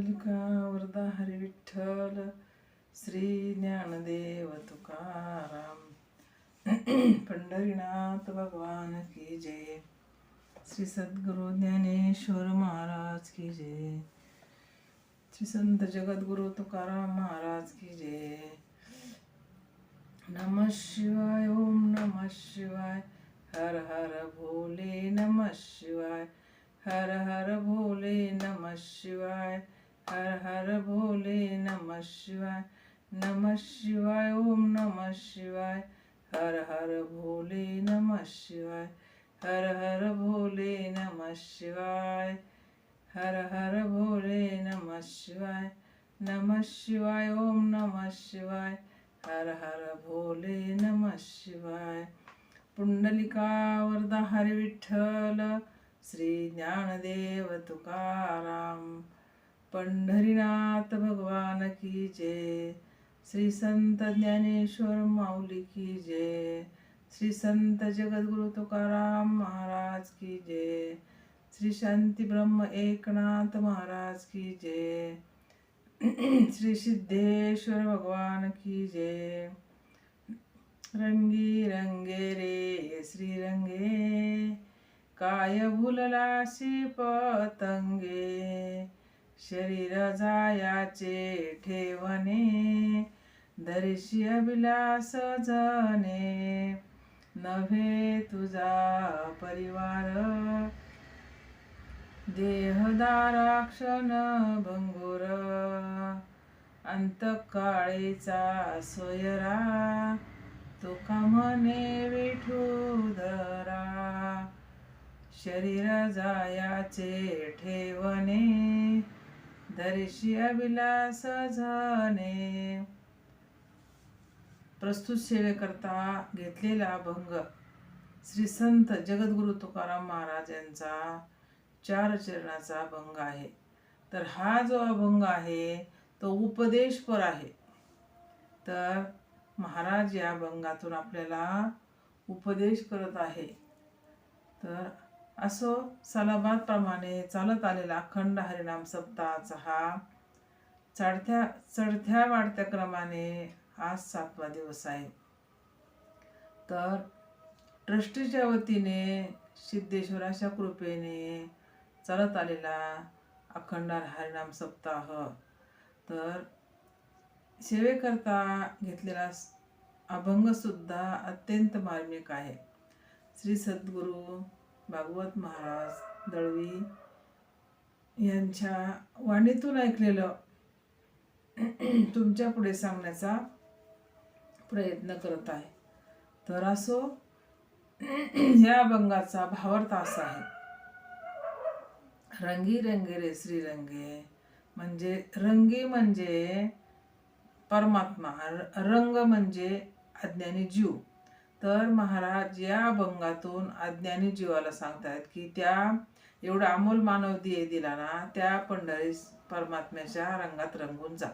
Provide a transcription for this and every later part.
पुंडलिका वरदा हरी विठ्ठल श्री ज्ञानदेव तुकाराम पंढरीनाथ भगवान की जय। श्री सद्गुरु ज्ञानेश्वर महाराज की जय। श्री संत जगद्गुरु तुकाराम महाराज की जय। नमः शिवाय ओम नमः शिवाय हर हर भोले नमः शिवाय हर हर भोले नमः शिवाय हर हर भोले नमः शिवाय नमः शिवाय ओम नमः शिवाय हर हर भोले नमः शिवाय हर हर भोले नमः शिवाय हर हर भोले नमः शिवाय नमः शिवाय ओम नमः शिवाय हर हर भोले नमः शिवाय। पुंडलिका वरदा हरी विठ्ठल श्री ज्ञानदेव तुकाराम पंढरीनाथ भगवान की जय। श्री संत ज्ञानेश्वर माऊली की जय। श्री संत जगद्गुरु तुकाराम महाराज की जय। श्री शांती ब्रह्म एकनाथ महाराज की जय। श्री सिद्धेश्वर भगवान की जय। रंगी रंगे रे श्री रंगे काय भुललासी पतंगे शरीर जायाचे ठेवणे धरिशी अभिलाष जने नव्हे तुझा परिवार देहदाराक्षण भंगुर अंतकाळीचा सोयरा तुका म्हणे विठुधरा शरीर जायाचे ठेवणे धरिशी अभिलाष जने। प्रस्तुत सेवेकरता घेतलेला अभंग श्री संत जगद्गुरु तुकाराम महाराज यांचा 4 चरणाचा अभंग आहे। तर हा जो अभंग आहे तो उपदेशपर आहे। तर महाराज या अभंगातून आपल्याला उपदेश करत आहे। तर असो सलाबाद प्रमाणे चालत आलेला अखंड हरिनाम सप्ताहाचा हा चढत्या वाढत्या क्रमाने आज 7वा दिवस आहे। तर ट्रस्टीच्या वतीने सिद्धेश्वराच्या कृपेने चालत आलेला अखंड हरिनाम सप्ताह तर सेवेकरता घेतलेला अभंग सुद्धा अत्यंत मार्मिक आहे। श्री सद्गुरु भागवत महाराज दळवी यांच्या वाणीतून ऐकलेलं तुमच्या पुढे सांगण्याचा प्रयत्न करत आहे। तर असो या अभंगाचा भावार्थ असा आहे, रंगी रंगे रे श्री रंगे म्हणजे रंगी म्हणजे परमात्मा, रंग म्हणजे अज्ञानी जीव। तर महाराज या अभंगातून अज्ञानी जीवाला सांगतायत की त्या एवढा अमोल मानव दिला ना त्या पंढरीस परमात्म्याच्या रंगात रंगून जा।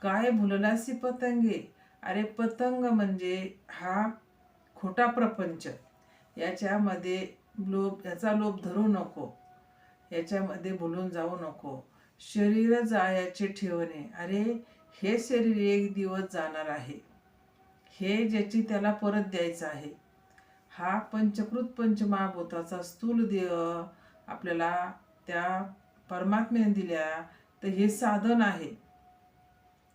काय भुललासी पतंगे, अरे पतंग म्हणजे हा खोटा प्रपंच, याच्यामध्ये याचा लोभ धरू नको, याच्यामध्ये भुलून जाऊ नको। शरीर जायाचे ठेवणे, अरे हे शरीर एक दिवस जाणार आहे, हे ज्याची त्याला परत द्यायचं आहे। हा पंचकृत पंचमहाभूताचा स्थूल देह आपल्याला त्या परमात्म्याने दिल्या, तर हे साधन आहे,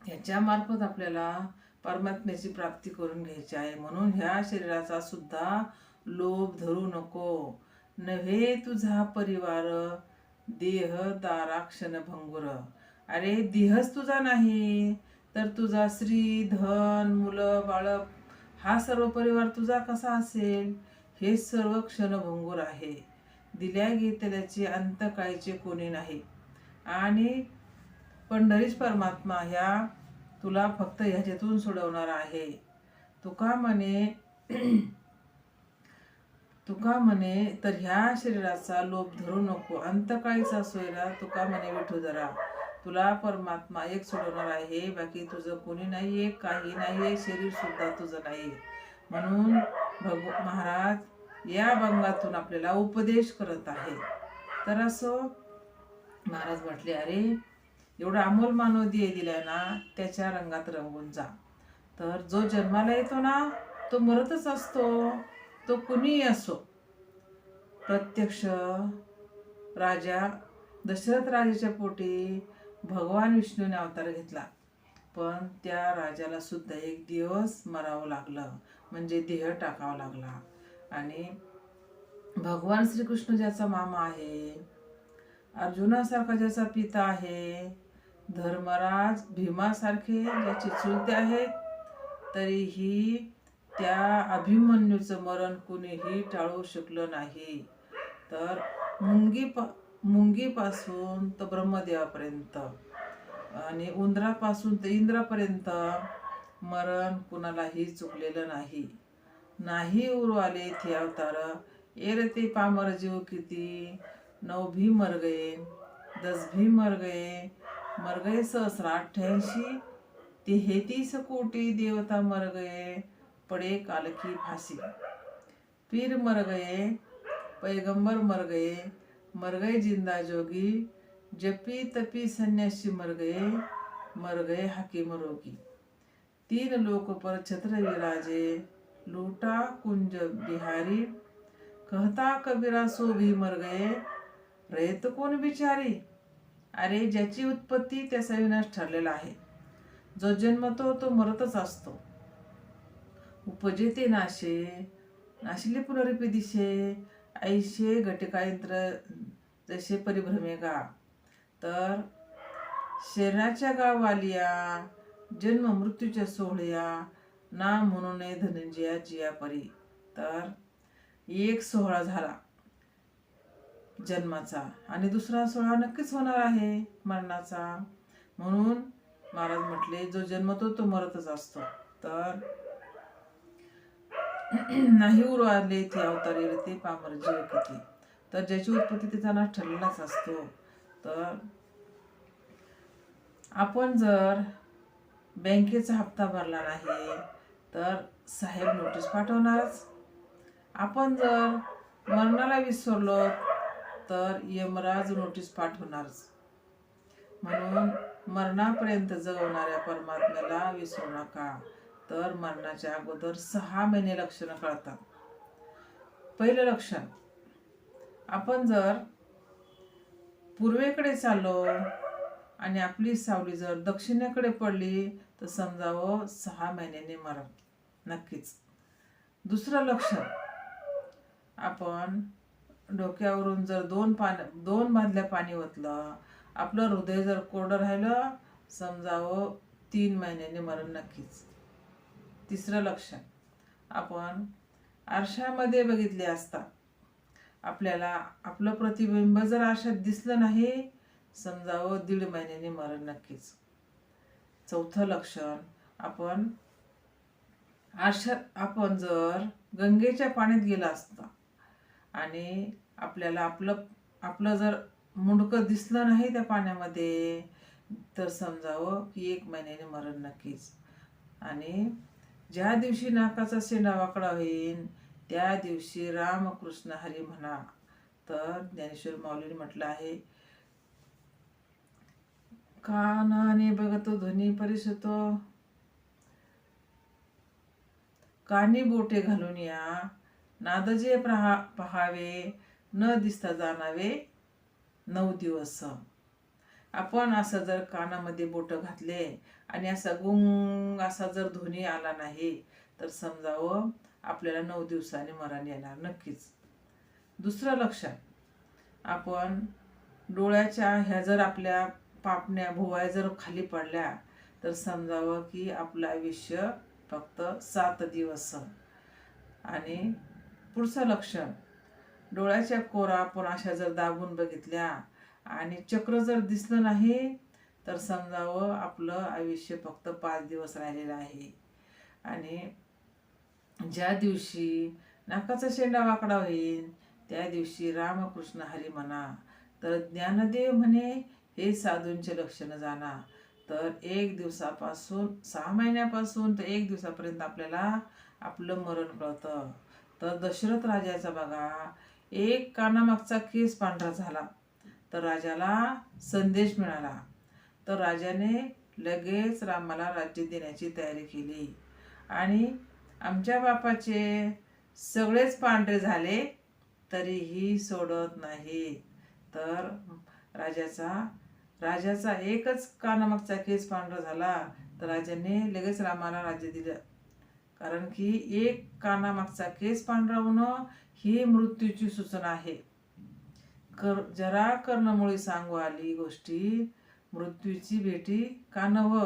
ह्याच्यामार्फत आपल्याला परमात्म्याची प्राप्ती करून घ्यायची आहे। म्हणून ह्या शरीराचा सुद्धा लोभ धरू नको। नव्हे तुझा परिवार देह दाराक्षण भंगुर, अरे देहच तुझा नाही तर तुझा स्त्री धन मुलं बाळ हा सर्व परिवार तुझा कसा असेल। हे सर्व क्षणभंगूर आहे, दिल्या घेतल्याचे अंतकाळीचे कोणी नाही। आणि पंढरीश परमात्मा ह्या तुला फक्त ह्याच्यातून सोडवणार आहे। तुका म्हणे तर ह्या शरीराचा लोभ धरू नको, अंतकाळीचा सोयरा तुका म्हणे विठुधरा। तुला परमात्मा एक सोडवणार आहे, बाकी तुझं कोणी नाहीये, काही नाहीये, शरीर सुद्धा तुझं नाही। म्हणून महाराज या अभंगातून आपल्याला उपदेश करत आहे। तर असो महाराज म्हटले, अरे एवढा अमोल मानव दिये दिलाय ना, त्याच्या रंगात रंगून जा. तर जो जन्माला येतो ना, तो मरतच असतो, तो कुणीही असो. प्रत्यक्ष राजा दशरथ राजाच्या पोटी भगवान विष्णूने अवतार घेतला, पण त्या राजाला सुद्धा एक दिवस मरावं लागलं, म्हणजे देह टाकावा लागला. आणि भगवान श्रीकृष्ण ज्याचा मामा आहे, अर्जुनासारखा ज्याचा पिता आहे, धर्मराज भीमासारखे ज्याचे चुलते आहेत, तरीही त्या अभिमन्यूचं मरण कुणीही टाळू शकलं नाही. तर मुंगीपासून तर ब्रह्मदेवापर्यंत आणि उंदरापासून तर इंद्रापर्यंत मरण कुणालाही चुकलेलं नाही. नाही उरवाले थे अवतार, एरते पामर जीव किती, 9 भी मर गए, 10 भी मर गए सहस्राठ्याऐंशी, 33 कोटी देवता मर गए, पडे काल की फांसी. पीर मर गए, पैगंबर मर गए जिंदा जोगी, जपी तपी सन्यासी मर गए हकीम रोगी. 3 लोक पर छत्र विराजे, लूटा कुंज बिहारी, कहता कबीरा सो भी मर गए, रयत कोण बिचारी. अरे, ज्याची उत्पत्ती त्याचा विनाश ठरलेला आहे. जो जन्मतो तो मरतच असतो. उपजे ते नाशे, नाशिले पुनरिपी दिशे, ऐशे घटकायंत्र जसे परिभ्रमे गा. तर शरीराच्या गावालिया, जन्म मृत्यूच्या सोहळ्या, ना म्हणून धनंजया जिया परी. तर एक सोहळा झाला जन्माचा, आणि दुसरा सोहळा नक्कीच होणार आहे मरणाचा. म्हणून महाराज म्हटले, जो जन्मतो तो मरतच असतो. तर नाही उरवाले ते अवतार येते पामर जीव किती. तर ज्याची उत्पत्ती त्याचा नाश ठरलेलाच असतो. तर आपण जर बँकेचा हप्ता भरला नाही तर साहेब नोटीस पाठवणारच. आपण जर मरणाला विसरलो तर यमराज नोटीस पाठवणारच. म्हणून मरणापर्यंत जगवणाऱ्या परमात्म्याला विसरू नका. तर मरणाच्या अगोदर 6 महिने लक्षणं कळतात. पहिलं लक्षण, आपण जर पूर्वेकडे चाललो आणि आपली सावली जर दक्षिणेकडे पडली तर समजावं 6 महिन्यांनी मरण नक्कीच. दुसरं लक्षण, आपण डोक्यावरून जर 2 बादल्या पाणी ओतलं, आपलं हृदय जर कोरडं राहिलं, समजावं 3 महिन्यांनी मरण नक्कीच. तिसरं लक्षण, आपण आरशामध्ये बघितले असता आपल्याला आपलं प्रतिबिंब जर आरशात दिसलं नाही, समजावं 1.5 महिन्यांनी मरण नक्कीच. चौथं लक्षण, आपण जर गंगेच्या पाण्यात गेला असता आणि आपल्याला आपलं जर मुंडकं दिसलं नाही त्या पाण्यामध्ये, तर समजावं की 1 महिन्याने मरण नक्कीच. आणि ज्या दिवशी नाकाचा शेंडा वाकडा होईल त्या दिवशी रामकृष्ण हरी म्हणा. तर ज्ञानेश्वर माऊलीने म्हटलं आहे, कानाने बघतो ध्वनी परिसतो, कानी बोटे घालून या, नादजे पहावे, न दिसता जाणावे 9 दिवस. आपण असं जर कानामध्ये बोट घातले आणि असा गुंग असा जर ध्वनी आला नाही, तर समजावं आपल्याला 9 दिवसांनी मरण येणार नक्कीच. दुसरं लक्षण, आपण डोळ्याच्या ह्या जर आपल्या पापण्या भुवया जर खाली पडल्या, तर समजावं की आपलं आयुष्य फक्त 7 दिवस. आणि पुढचं लक्षण, डोळ्याच्या कोरा आपण अशा जर दाबून बघितल्या आणि चक्र जर दिसलं नाही, तर समजावं आपलं आयुष्य फक्त 5 दिवस राहिलेलं आहे. आणि ज्या दिवशी नाकाचा शेंडा वाकडा होईल त्या दिवशी रामकृष्ण हरी म्हणा. तर ज्ञानदेव म्हणे, हे साधूंचे लक्षण जाणा. तर 1 दिवसापासून 6 महिन्यापासून तर 1 दिवसापर्यंत आपल्याला आपलं मरण कळतं. तर दशरथ राजाचा बघा, एक कानामागचा केस पांढरा झाला तर राजाला संदेश मिळाला, तर राजाने लगेच रामाला राज्य देण्याची तयारी केली. आणि आमच्या बापाचे सगळेच पांढरे झाले तरीही सोडत नाही. तर राजाचा राजाचा एकच कानामागचा केस पांढरा झाला तर राजाने लगेच रामाला राज्य दिलं. कारण की एक कानामागचा केस पांढरा होणं ही मृत्यूची सूचना आहे. जरा कर्णमुळी सांगू आली गोष्टी, मृत्यूची भेटी का नव.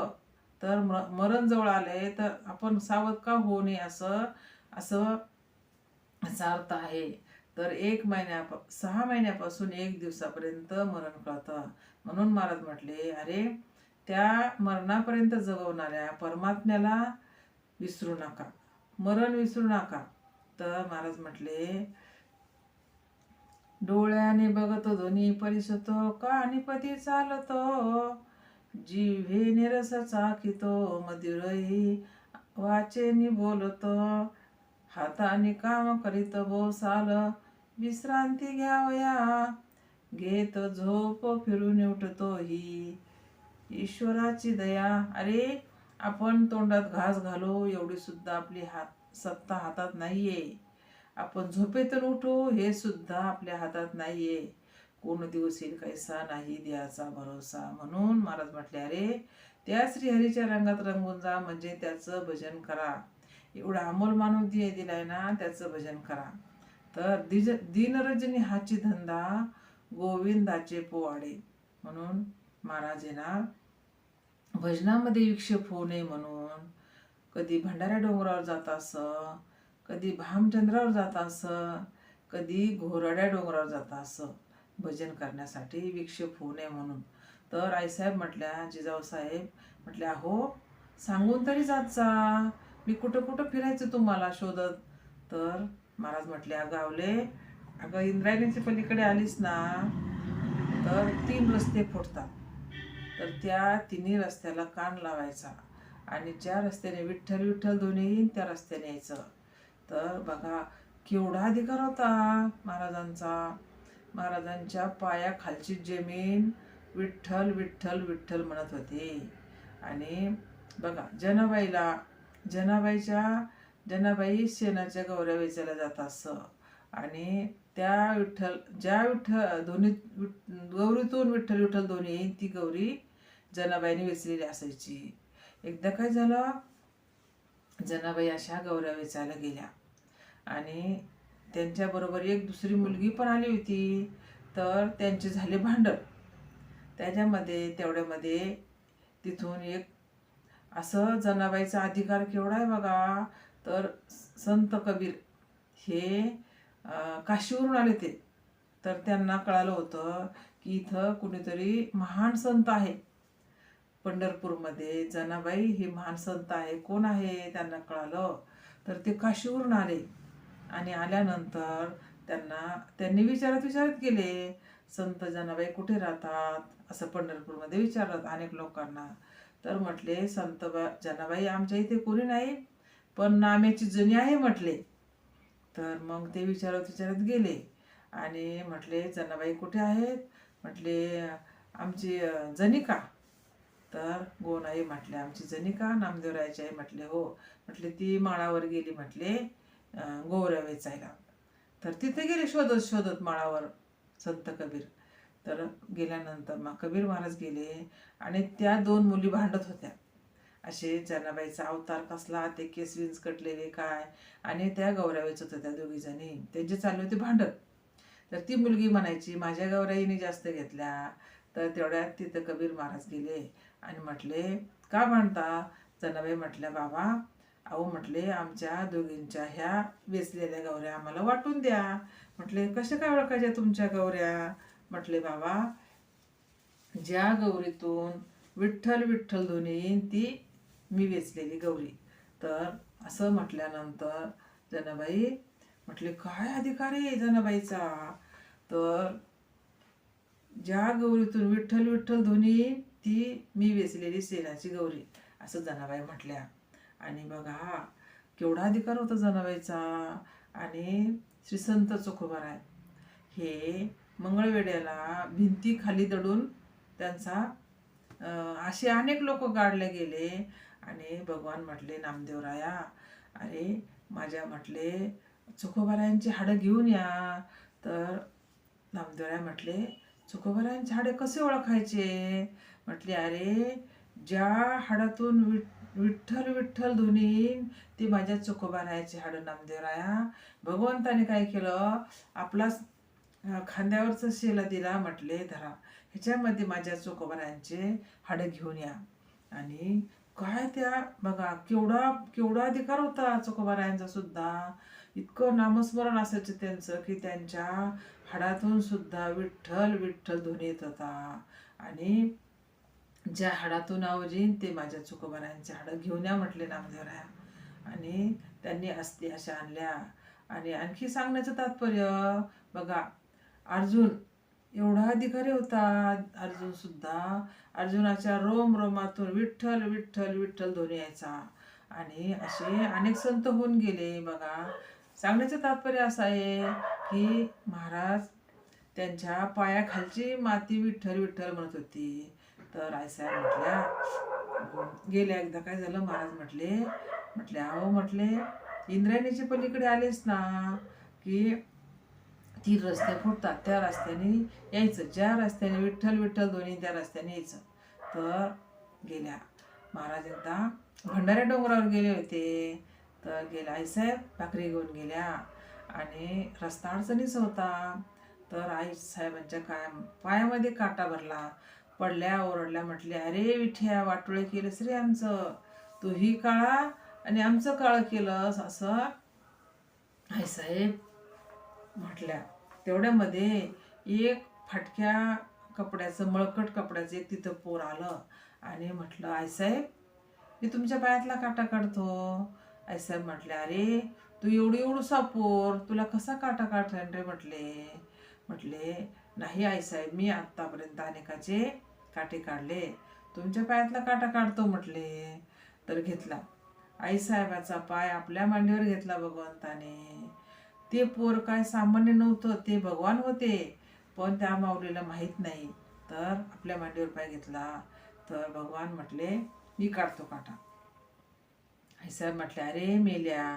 तर मरण जवळ आले तर आपण सावध का होऊ नये असं असं असा अर्थ आहे. तर 6 महिन्यापासून 1 दिवसापर्यंत मरण कळतं. म्हणून महाराज म्हटले, अरे त्या मरणापर्यंत जगवणाऱ्या परमात्म्याला विसरू नका, मरण विसरू नका. तर महाराज म्हटले, डोळ्याने बघतो दोन्ही परिसतो, कानिपती चालतो, जिव्हेने रस चाखितो, मधुरही वाचेनी बोलतो, हाताने काम करीत बोसाल, विश्रांती घ्यावया, घेत झोप फिरून उठतो ही ईश्वराची दया. अरे आपण तोंडात घास घालू एवढी सुद्धा आपली सत्ता हातात नाहीये. आपण झोपेतून उठू हे सुद्धा आपल्या हातात नाहीये. कोण दिवस येईल कैसा नाही द्याचा भरोसा. म्हणून महाराज म्हटले, अरे त्या श्रीहरीच्या रंगात रंगून जा, म्हणजे त्याचं भजन करा. एवढा अमोल मानव दिलाय ना, त्याचं भजन करा. तर दिनरजनी हाची धंदा, गोविंदाचे पोवाडे. म्हणून महाराज भजनामध्ये विक्षेप होऊ नये म्हणून कधी भंडाऱ्या डोंगरावर जात असं, कधी भामचंद्रावर जात असं, कधी घोरड्या डोंगरावर जात असं भजन करण्यासाठी, विक्षेप होऊ नये म्हणून. तर आईसाहेब म्हटल्या, जिजाऊसाहेब म्हटल्या, अहो सांगून तरी जात जा, मी कुठं कुठं फिरायचं तुम्हाला शोधत. तर महाराज म्हटले, गावले अगं इंद्रायणीच्या पलीकडे आलीस ना तर 3 रस्ते फुटतात. तर त्या 3 रस्त्याला कान लावायचा आणि ज्या रस्त्याने विठ्ठल विठ्ठल दोन्ही त्या रस्त्याने यायचं. तर बघा केवढा अधिकार होता महाराजांचा. महाराजांच्या पायाखालची जमीन विठ्ठल विठ्ठल विठ्ठल म्हणत होती. आणि बघा जनाबाई शेणाच्या गौऱ्या वेचायला जात असं. आणि त्या दोन्ही गौरीतून विठ्ठल विठ्ठल दोन्ही ती गौरी जनाबाईने वेचलेली असायची. एकदा काय झालं, जनाबाई अशा गौऱ्या वेचायला गेल्या आणि त्यांच्याबरोबर एक दुसरी मुलगी पण आली होती. तर त्यांचे झाले भांडण. तेवढ्यामध्ये तिथून एक असं, जनाबाईचा अधिकार केवढा आहे बघा. तर संत कबीर हे काशीवरून आले ते. तर त्यांना कळालं होतं की इथं कुणीतरी महान संत आहे पंढरपूरमध्ये. जनाबाई हे महान संत आहे. कोण आहे त्यांना कळालं. तर ते काशीवरून आले आणि आल्यानंतर त्यांनी विचारत गेले, संत जनाबाई कुठे राहतात असं पंढरपूरमध्ये विचारलं अनेक लोकांना. तर म्हटले, संत जनाबाई आमच्या इथे कोणी नाही, पण नाम्याची जणी आहे म्हटले. तर मग ते विचारत गेले आणि म्हटले, जनाबाई कुठे आहेत म्हटले, आमची जनिका. तर गोनाई म्हटले, आमची जनिका नामदेवरायाची आहे म्हटले. हो म्हटले, ती माळावर गेली म्हटले गौऱ्या वेचायला. तर तिथे गेले शोधत माळावर संत कबीर. तर गेल्यानंतर मग कबीर महाराज गेले आणि त्या 2 मुली भांडत होत्या. असे जनाबाईचा अवतार कसला, ते केस विंच कटलेले काय, आणि त्या गौऱ्या वेचत होत्या 2 जणी. त्यांचे चालले होते भांडण. तर ती मुलगी म्हणायची, माझ्या गौऱ्याईने जास्त घेतल्या. तर तेवढ्यात तिथं कबीर महाराज गेले आणि म्हटले, का भांडता. जनाबाई म्हटल्या, बाबा अहो म्हटले, आमच्या दोघींच्या ह्या वेचलेल्या गौऱ्या आम्हाला वाटून द्या. म्हटले, कशा काय ओळखायच्या तुमच्या गौऱ्या. म्हटले, बाबा ज्या गौरीतून विठ्ठल विठ्ठल दोन्ही ती मी वेचलेली गौरी. तर असं म्हटल्यानंतर जनाबाई म्हटले, काय अधिकार आहे जनाबाईचा. तर ज्या गौरीतून विठ्ठल विठ्ठल दोन्ही ती मी वेचलेली शेणाची गौरी असं जनाबाई म्हटल्या. आणि बघा केवढा अधिकार होता जनाबाईचा. आणि श्री संत चोखोबाराय हे मंगळवेड्याला भिंती खाली दडून त्यांचा असे अनेक लोक गाडले गेले. आणि भगवान म्हटले नामदेवराया, अरे माझ्या म्हटले चोखोबारायांची हाडं घेऊन या. तर नामदेवराय म्हटले चोखोबारायांचे हाडे कसे ओळखायचे? म्हटले अरे ज्या हाडातून विठ्ठल विठ्ठल ध्वनी ते माझ्या चोखोबारायाचे हाडं नामदेवराया. भगवंताने काय केलं, आपला खांद्यावरचा शेला दिला, म्हटले धरा, ह्याच्यामध्ये माझ्या चोखोबारायांचे हाडं घेऊन या. आणि काय त्या बघा केवढा केवढा अधिकार होता चोखोबारायांचा सुद्धा. इतकं नामस्मरण असायचं त्यांचं की त्यांच्या हाडातून सुद्धा विठ्ठल विठ्ठल ध्वनी येत होता. आणि ज्या हाडातून आवजीन ते माझ्या चोखोबारायांचे हाडं घेऊन या म्हटले नामदेवराया. आणि त्यांनी अस्थी अशा आणल्या. आणि आणखी सांगण्याचं तात्पर्य बघा, अर्जुन एवढा अधिकारी होता. अर्जुन सुद्धा, अर्जुनाच्या रोम रोमातून विठ्ठल विठ्ठल विठ्ठल ध्वनी यायचा. आणि असे अनेक संत होऊन गेले. बघा, सांगण्याचं तात्पर्य असं आहे की महाराज त्यांच्या पायाखालची माती विठ्ठल विठ्ठल म्हणत होती. तर आईसाहेब म्हटल्या गेल्या एकदा काय झालं, महाराज म्हटले अहो म्हटले इंद्रायणीच्या पलीकडे आलेच ना, की 3 रस्ते फुटतात, त्या रस्त्याने यायचं, ज्या रस्त्याने विठ्ठल विठ्ठल ध्वनी त्या रस्त्याने यायचं. तर गेल्या महाराज एकदा भंडाऱ्या डोंगरावर गेले होते. तर गेल्या आईसाहेब भाकरी घेऊन गेल्या आणि रस्ता अडचणीचा होता. तर आईसाहेबांच्या पायामध्ये काटा भरला. पडल्या, ओरडल्या, म्हटले अरे विठ्या वाटोळे केलंस रे आमचं, तूही काळा आणि आमचं काळं केलंस. असं आईसाहेब म्हटल्या. तेवढ्यामध्ये एक फाटक्या कपड्याचं, मळकट कपड्याचं एक तिथं पोर आलं आणि म्हटलं आईसाहेब मी तुमच्या पायातला काटा काढतो. आईसाहेब म्हटले अरे तू एवढूसा पोर, तुला कसा काटा काढेन रे म्हटले नाही आईसाहेब, मी आत्तापर्यंत अनेकाचे काटे काढले, तुमच्या पायातला काटा काढतो म्हटले. तर घेतला आईसाहेबाचा पाय आपल्या मांडीवर घेतला भगवंताने. ते पोर काय सामान्य नव्हतं, ते भगवान होते, पण त्या माऊलीला माहीत नाही. तर आपल्या मांडीवर पाय घेतला. तर भगवान म्हटले मी काढतो काटा. आईसाहेब म्हटले अरे मेल्या,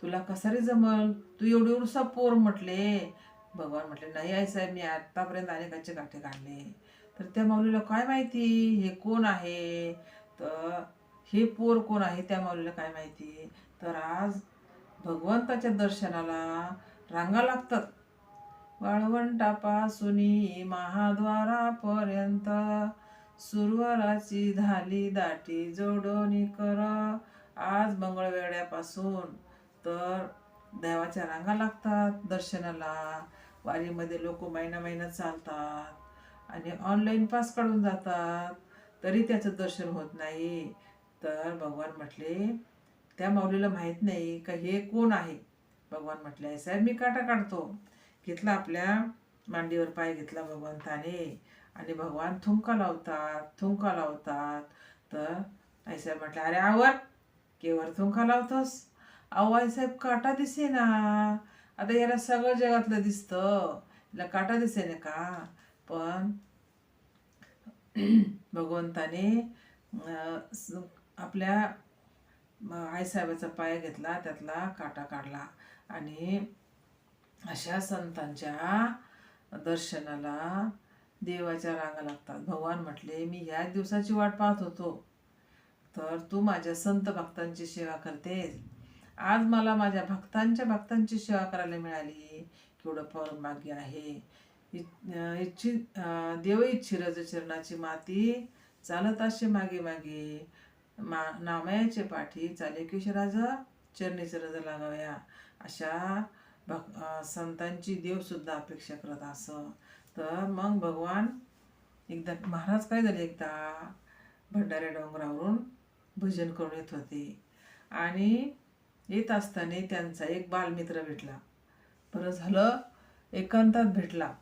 तुला कसा रे जमल, तू एवढूसा पोर म्हटले. भगवान म्हटले नाही आईसाहेब, मी आतापर्यंत अनेकांचे काटे काढले. तर त्या माऊलीला काय माहिती हे कोण आहे, तर हे पोर कोण आहे त्या माऊलीला काय माहिती. तर आज भगवंताच्या दर्शनाला रांगा लागतात. वाळवंटापासून महाद्वारापर्यंत सुरवराची झाली दाटी जोडोनी कर. आज मंगळवेढ्यापासून तर देवाच्या रांगा लागतात दर्शनाला. वारीमध्ये लोक महिना महिना चालतात आणि ऑनलाईन पास काढून जातात, तरी त्याचं दर्शन होत नाही. तर भगवान म्हटले त्या माऊलीला माहीत नाही का हे कोण आहे. भगवान म्हटले साहेब मी काटा काढतो. घेतला आपल्या मांडीवर पाय घेतला भगवंताने आणि भगवान थुंका लावतात. तर आईसाहेब म्हटलं अरे आवर, केवर थुंका लावतोस. अहो आईसाहेब काटा दिसे ना, आता याला सगळं जगातलं दिसतं, याला काटा दिसे ना का. पण भगवंताने आपल्या आईसाहेबाचा पाय घेतला, त्यातला काटा काढला. आणि अशा संतांच्या दर्शनाला देवाच्या रांगा लागतात. भगवान म्हटले मी ह्या दिवसाची वाट पाहत होतो, तर तू माझ्या संत भक्तांची सेवा करतेस. आज मला माझ्या भक्तांची सेवा करायला मिळाली, केवढं परभाग्य आहे. देव इच्छिरज चरणाची माती चालत असे मागे मागे, नामयाचे पाठी चाले किशोराज चरणी रज लागाव्या. अशा संतांची देवसुद्धा अपेक्षा करत असं. तर मग भगवान एकदा महाराज काय झाले, एकदा भंडाऱ्या डोंगरावरून भजन करून येत होते आणि येत असताना त्यांचा एक बालमित्र भेटला. बरं झालं एकांतात भेटला,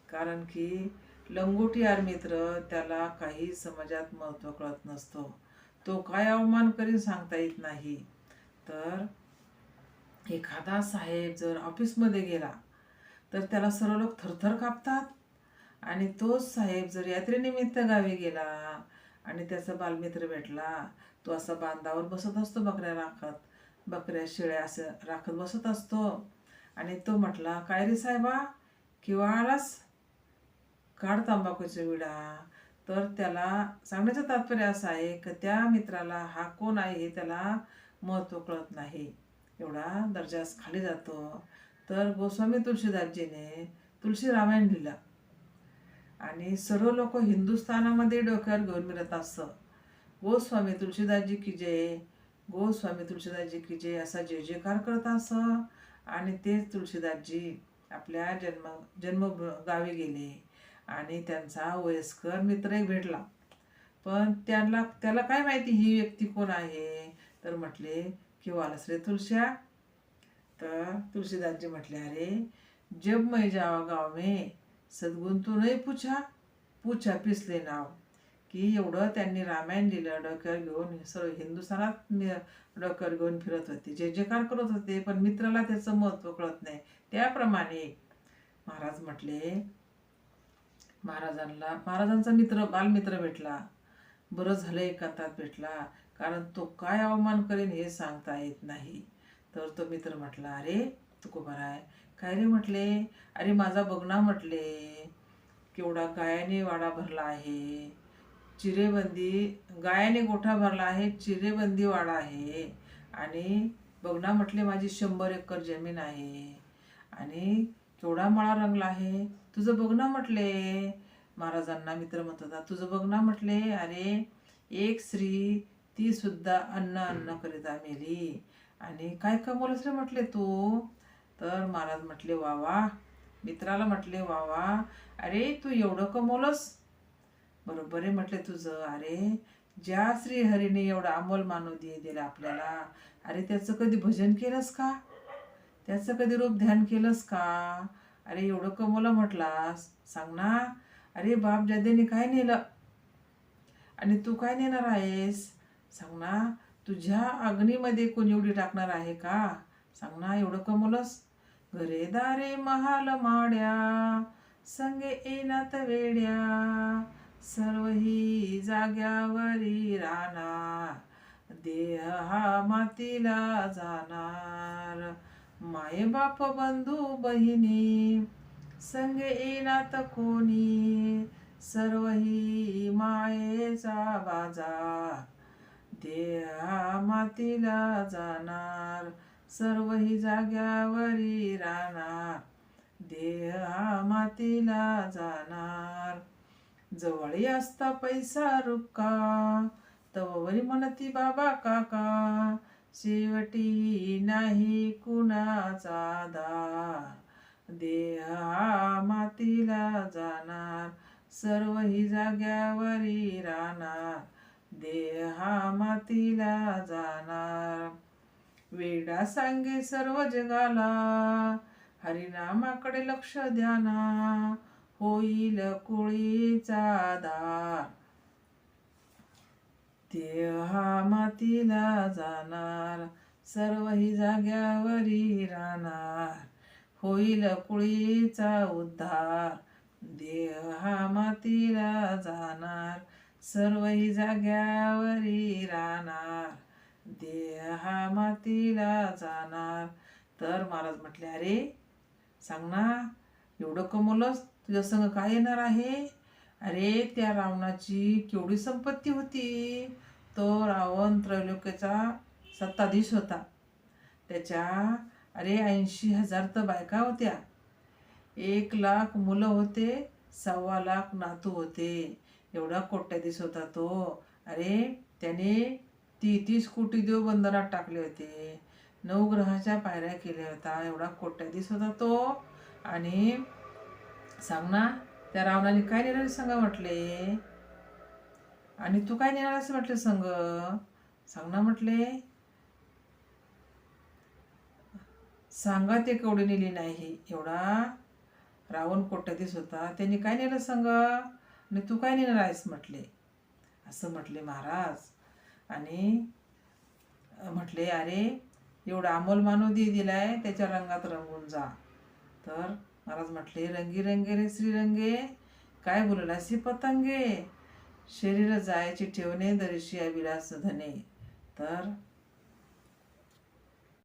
कारण की लंगोटीयार मित्र त्याला काही समाजात महत्त्व कळत नसतो, तो काय अवमान करीन सांगता येत नाही. तर एखादा साहेब जर ऑफिसमध्ये गेला तर त्याला सर्व लोक थरथर कापतात, आणि तोच साहेब जर यात्रेनिमित्त गावी गेला आणि त्याचा बालमित्र भेटला. तो असा बांधावर बसत असतो बकऱ्या राखत, बकऱ्या शेळ्या असं राखत बसत असतो. आणि तो म्हटला, काय रे साहेबा, किंवा आलास, काढ तंबाखूचा विडा. तर त्याला सांगण्याचं तात्पर्य असं आहे की त्या मित्राला हा कोण आहे हे त्याला महत्त्व कळत नाही, एवढा दर्जास खाली जातो. तर गोस्वामी तुळशीदासजीने तुळशी रामायण लिहिलं आणि सर्व लोक हिंदुस्थानामध्ये डोक्यावर घेऊन मिळत असतं, गोस्वामी तुळशीदासजी की जय, गोस्वामी तुळशीदासजी की जय असा जय जयकार करत असं. आणि तेच तुळशीदासजी आपल्या जन्म गावी गेले आणि त्यांचा वयस्कर मित्र एक भेटला. पण त्याला काय माहिती ही व्यक्ती कोण आहे. तर म्हटले, किंवा आलास रे तुळश्या. तर तुळशीदासजी म्हटले, अरे जब मैं जावा गाव में सद्गुण तू नाही पूछा, पूछा पिसले नाव. की एवढं त्यांनी रामायण लिहिलं, डोक्यावर घेऊन सर्व हिंदुस्थानात डोक्यावर घेऊन फिरत होते, जय जयकार करत होते, पण मित्राला त्याचं महत्त्व कळत नाही. त्याप्रमाणे महाराज म्हटले, महाराजांचा बालमित्र भेटला. बरं झालं एकांतात भेटला, कारण तो काय अवमान करेन हे सांगता येत नाही. तर तो मित्र म्हटला, अरे तुकोबाराय आहे, काय रे म्हटले. अरे माझा बघणा म्हटले, केवढा गायाने वाडा भरला आहे, गायाने गोठा भरला आहे, चिरेबंदी वाडा आहे. आणि बघणा म्हटले माझी 100 एकर जमीन आहे आणि केवढा मळा रंगला आहे. तुझं बघणा म्हटले. महाराजांना मित्र म्हणत होता, तुझं बघणा म्हटले. अरे एक स्त्री ती सुद्धा अन्न अन्न करिता मेली आणि काय कमवलंस रे म्हटले तू. तर महाराज म्हटले, वा वा. मित्राला म्हटले, वा वा, अरे तू एवढं कमवलंस, बरोबर आहे म्हटले तुझं. अरे ज्या श्रीहरीने एवढा अमोल मानव दिला आपल्याला, अरे त्याचं कधी भजन केलंस का, त्याचं कधी रूप ध्यान केलंस का. अरे एवढं कमवलं म्हटलास, सांग ना. अरे बाप जादेने काय नेलं आणि तू काय नेणार आहेस, सांग ना. तुझ्या अग्नीमध्ये कोणी एवढी टाकणार आहे का, सांग ना. एवढं कमवलंस. घरे दारे महाल माड्या, संगे येनात वेड्या, सर्व ही जाग्यावरी राहणार, देह हा मातीला जाणार. माये बाप बंधू बहिणी, संगे येनात कोणी, सर्व ही मायेचा बाजार, देह हा मातीला जाणार, सर्व ही जाग्यावरी राहणार, देह हा मातीला जाणार. जवळी असता पैसा रुक्का, तवरी म्हणती बाबा काका, शेवटी नाही कुणाचा दार, देह हा मातीला जाणार, सर्व ही जाग्यावरी राहणार, देह हा मातीला जाणार. वेडा सांगे सर्व जगाला, हरिनामाकडे लक्ष द्याना, होईल कुळीचा दार, देह हा मातीला जाणार, सर्व ही जाग्यावरी राहणार, होईल कुळीचा उद्धार, देह हा मातीला जाणार, सर्व ही जाग्यावरी राहणार, देह हा मातीला जाणार. तर महाराज म्हटले, अरे सांग ना, एवढं कमवलंस, तुझ्या संग काय येणार आहे. अरे त्या रावणाची केवढी संपत्ती होती. तो रावण त्रैलोक्याचा सत्ताधीश होता. त्याच्या अरे 80,000 तर बायका होत्या, 1,00,000 मुलं होते, 1,25,000 नातू होते. एवढा कोट्याधीश होता तो. अरे त्याने 33 कोटी देव बंधनात टाकले होते, 9 ग्रहाच्या पायऱ्या केल्या होत्या. एवढा कोट्याधीश होता तो. आणि सांग ना, त्या रावणाने काय नेणार सांगा म्हटले, आणि तू काय नेणार असं म्हटले संग, सांग ना म्हटले. सांगा ते केवढी नेली नाही. एवढा रावण कोट्याधीश होता, त्यांनी काय नेलं संग, आणि तू काय नेणार आहेस म्हटले, असं म्हटले महाराज. आणि म्हटले, अरे एवढा अमोल मानव दिलाय, त्याच्या रंगात रंगून जा. तर महाराज म्हटले, रंगी रंगे रे श्रीरंगे, काय बोललासी पतंगे, शरीर जायची ठेवणे दर्शी अविलास धने. तर